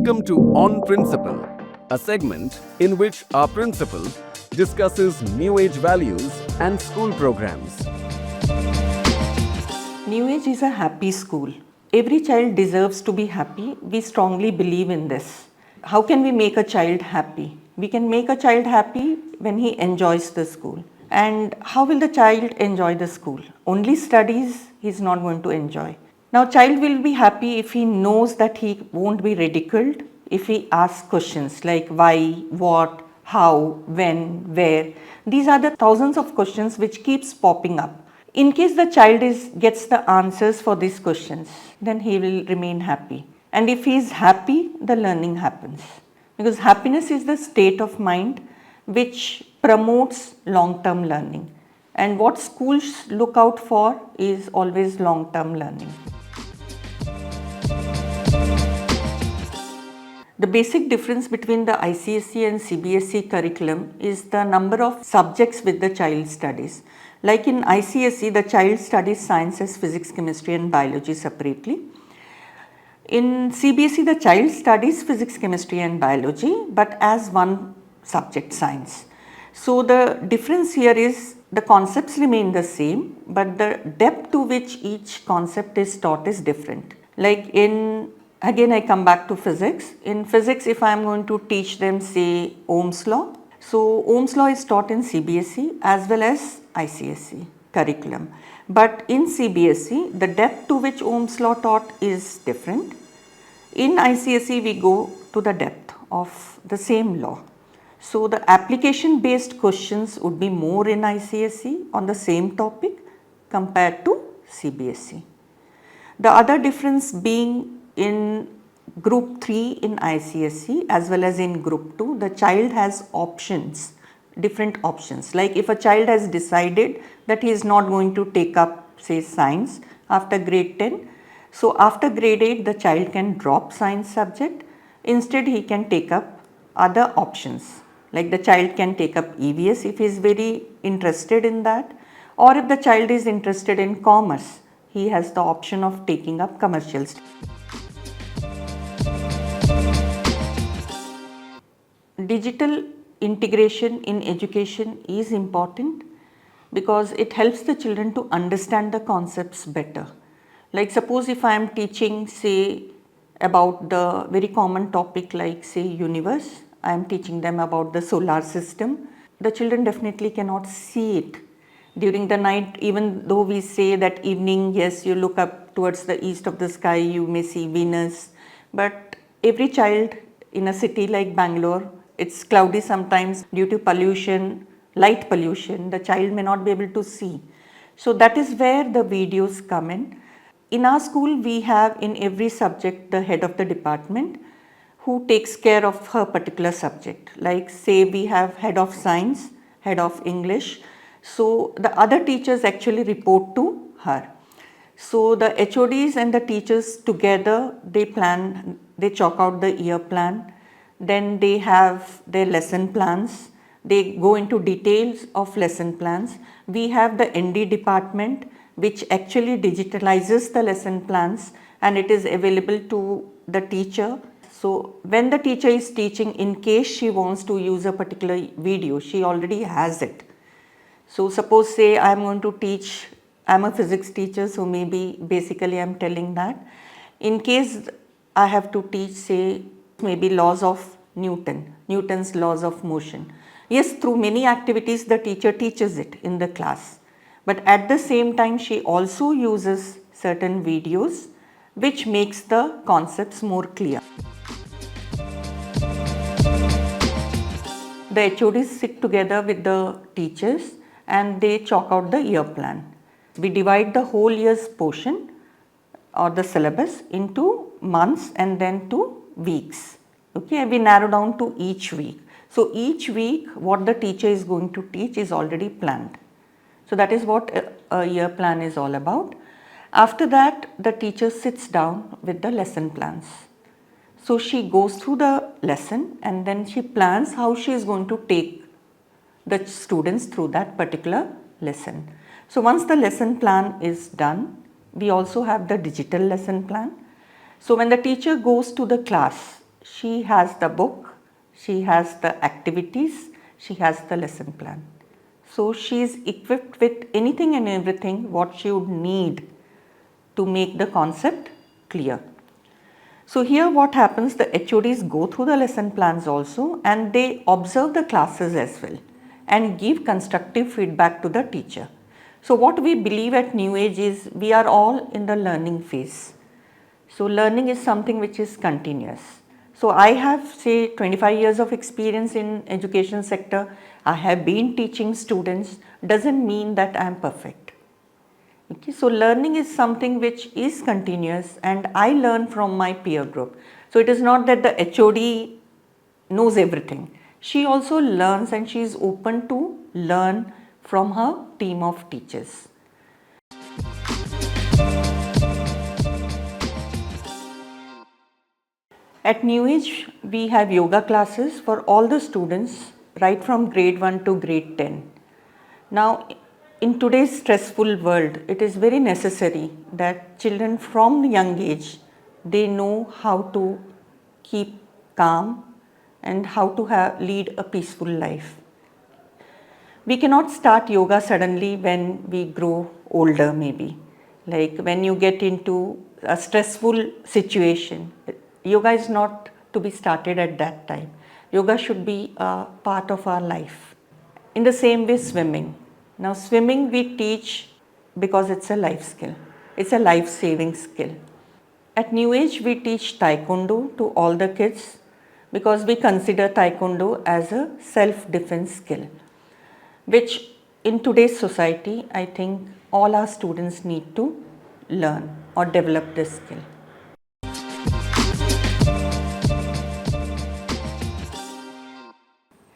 Welcome to On Principle, a segment in which our principal discusses new age values and school programs. NewAge is a happy school. Every child deserves to be happy. We strongly believe in this. How can we make a child happy? We can make a child happy when he enjoys the school. And how will the child enjoy the school? Only studies he is not going to enjoy. Now, child will be happy if he knows that he won't be ridiculed if he asks questions like why, what, how, when, where. These are the thousands of questions which keeps popping up. In case the child gets the answers for these questions, then he will remain happy. And if he is happy, the learning happens. Because happiness is the state of mind which promotes long-term learning. And what schools look out for is always long-term learning. The basic difference between the ICSE and CBSE curriculum is the number of subjects which the child studies. Like in ICSE, the child studies sciences, physics, chemistry and biology separately. In CBSE, the child studies physics, chemistry and biology but as one subject, science. So the difference here is the concepts remain the same but the depth to which each concept is taught is different. Like again I come back to physics. In physics, if I am going to teach them say Ohm's law, so Ohm's law is taught in CBSE as well as ICSE curriculum. But in CBSE, the depth to which Ohm's law taught is different. In ICSE, we go to the depth of the same law. So the application based questions would be more in ICSE on the same topic compared to CBSE. The other difference being in group 3 in ICSE as well as in group 2, the child has options, different options. Like if a child has decided that he is not going to take up say science after grade 10, so after grade 8 the child can drop science subject. Instead he can take up other options. Like the child can take up EVS if he is very interested in that, or if the child is interested in commerce, he has the option of taking up commercial studies. Digital integration in education is important because it helps the children to understand the concepts better. Like suppose if I am teaching say about the very common topic like say universe, I am teaching them about the solar system. The children definitely cannot see it during the night. Even though we say that evening, yes, you look up towards the east of the sky, you may see Venus, but every child in a city like Bangalore, it's cloudy sometimes due to pollution, light pollution, the child may not be able to see. So that is where the videos come in. In our school, we have in every subject the head of the department who takes care of her particular subject. Like say we have head of science, head of English. So the other teachers actually report to her. So the HODs and the teachers together, they plan, they chalk out the year plan. Then they have their lesson plans. They go into details of lesson plans. We have the ND department which actually digitalizes the lesson plans and it is available to the teacher. So when the teacher is teaching, in case she wants to use a particular video, she already has it. So suppose say I am going to teach, I am a physics teacher, so maybe basically I am telling that. In case I have to teach say maybe laws of Newton's laws of motion. Yes, through many activities the teacher teaches it in the class. But at the same time she also uses certain videos which makes the concepts more clear. The HODs sit together with the teachers and they chalk out the year plan. We divide the whole year's portion or the syllabus into months and then to weeks. Okay, we narrow down to each week. So each week what the teacher is going to teach is already planned. So that is what a year plan is all about. After that the teacher sits down with the lesson plans. So she goes through the lesson and then she plans how she is going to take the students through that particular lesson. So once the lesson plan is done, we also have the digital lesson plan. So when the teacher goes to the class, she has the book, she has the activities, she has the lesson plan. So she is equipped with anything and everything what she would need to make the concept clear. So here what happens, the HODs go through the lesson plans also and they observe the classes as well and give constructive feedback to the teacher. So what we believe at NewAge is we are all in the learning phase. So learning is something which is continuous. So I have say 25 years of experience in education sector. I have been teaching students, doesn't mean that I am perfect. Okay, so learning is something which is continuous and I learn from my peer group. So it is not that the HOD knows everything. She also learns and she is open to learn from her team of teachers. At NewAge, we have yoga classes for all the students right from grade 1 to grade 10. Now, in today's stressful world, it is very necessary that children from young age, they know how to keep calm and how to lead a peaceful life. We cannot start yoga suddenly when we grow older maybe. Like when you get into a stressful situation, yoga is not to be started at that time. Yoga should be a part of our life. In the same way, swimming. Now, swimming we teach because it's a life skill. It's a life-saving skill. At NewAge, we teach Taekwondo to all the kids because we consider Taekwondo as a self-defense skill, which in today's society, I think all our students need to learn or develop this skill.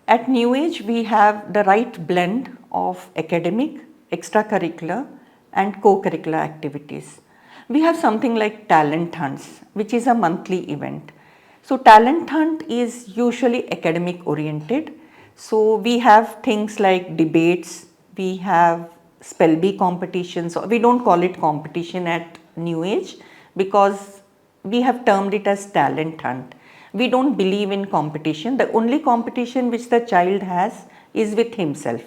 At NewAge, we have the right blend of academic, extracurricular and co-curricular activities. We have something like talent hunts, which is a monthly event. So talent hunt is usually academic oriented. So we have things like debates, we have spell bee competitions. We don't call it competition at NewAge because we have termed it as talent hunt. We don't believe in competition. The only competition which the child has is with himself.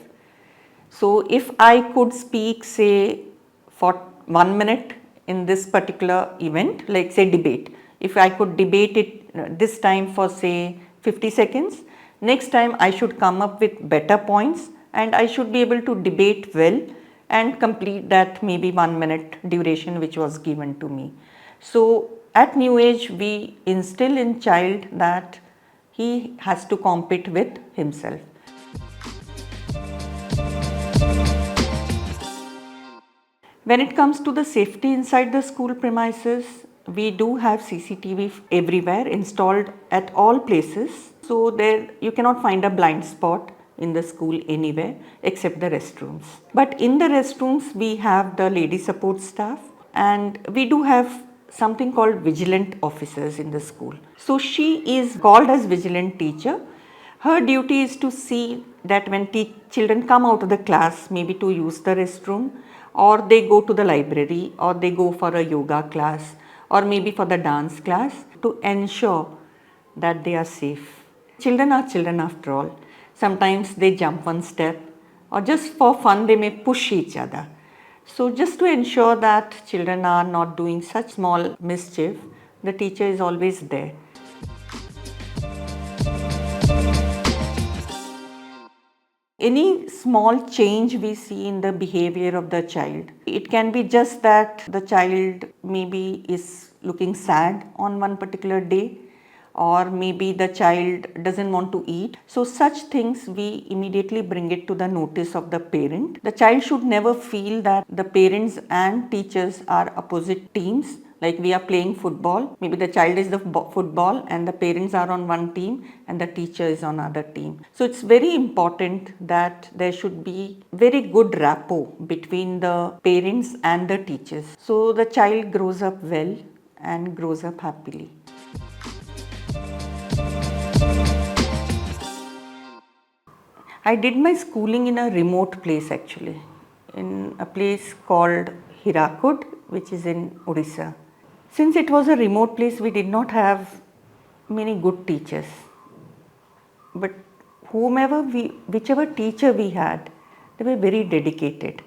So if I could speak say for 1 minute in this particular event, like say debate, if I could debate it this time for say 50 seconds, next time I should come up with better points and I should be able to debate well and complete that maybe 1 minute duration which was given to me. So at NewAge, we instill in child that he has to compete with himself. When it comes to the safety inside the school premises, we do have CCTV everywhere installed at all places. So there you cannot find a blind spot in the school anywhere except the restrooms. But in the restrooms, we have the lady support staff and we do have something called vigilant officers in the school. So she is called as vigilant teacher. Her duty is to see that when children come out of the class, maybe to use the restroom, or they go to the library, or they go for a yoga class, or maybe for the dance class, to ensure that they are safe. Children are children after all. Sometimes they jump one step, or just for fun they may push each other. So just to ensure that children are not doing such small mischief, the teacher is always there. Any small change we see in the behavior of the child, it can be just that the child maybe is looking sad on one particular day, or maybe the child doesn't want to eat. So such things we immediately bring it to the notice of the parent. The child should never feel that the parents and teachers are opposite teams. Like we are playing football, maybe the child is the football and the parents are on one team and the teacher is on other team. So it's very important that there should be very good rapport between the parents and the teachers. So the child grows up well and grows up happily. I did my schooling in a remote place actually, in a place called Hirakud, which is in Odisha. Since it was a remote place, we did not have many good teachers, but whichever teacher we had, they were very dedicated,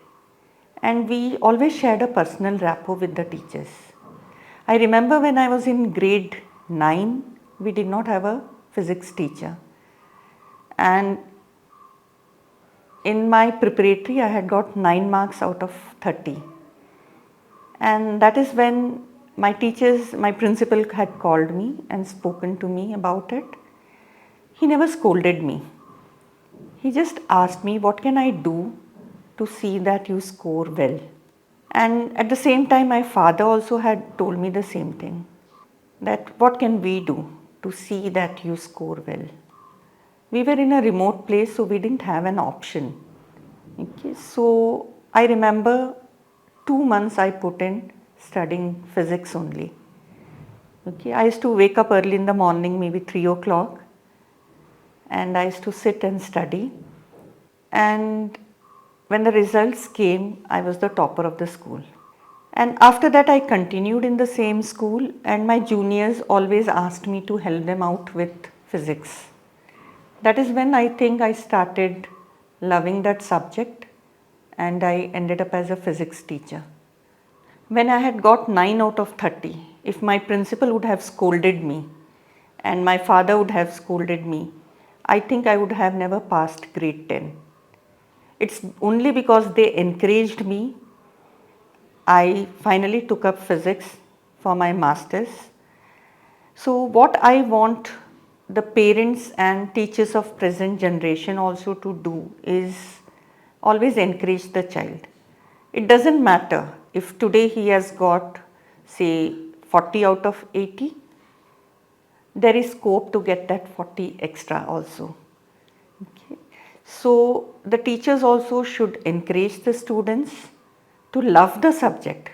and we always shared a personal rapport with the teachers. I remember when I was in grade 9, we did not have a physics teacher, and in my preparatory I had got 9 marks out of 30, and that is when my principal had called me and spoken to me about it. He never scolded me. He just asked me, what can I do to see that you score well? And at the same time, my father also had told me the same thing, that what can we do to see that you score well? We were in a remote place, so we didn't have an option. Okay, so I remember 2 months I put in studying physics only. Okay, I used to wake up early in the morning, maybe 3 o'clock, and I used to sit and study. And when the results came, I was the topper of the school. And after that, I continued in the same school, and my juniors always asked me to help them out with physics. That is when I think I started loving that subject, and I ended up as a physics teacher. When I had got 9 out of 30, if my principal would have scolded me and my father would have scolded me, I think I would have never passed grade 10. It's only because they encouraged me, I finally took up physics for my masters. So what I want the parents and teachers of present generation also to do is always encourage the child. It doesn't matter if today he has got say 40 out of 80, there is scope to get that 40 extra also. Okay. So the teachers also should encourage the students to love the subject.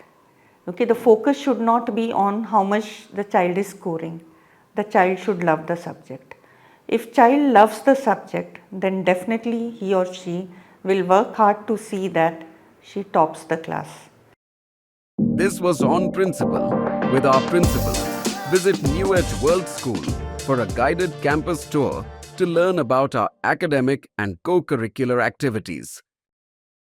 Okay, the focus should not be on how much the child is scoring. The child should love the subject. If child loves the subject, then definitely he or she will work hard to see that she tops the class. This was On Principle with our principal. Visit NewAge World School for a guided campus tour to learn about our academic and co-curricular activities.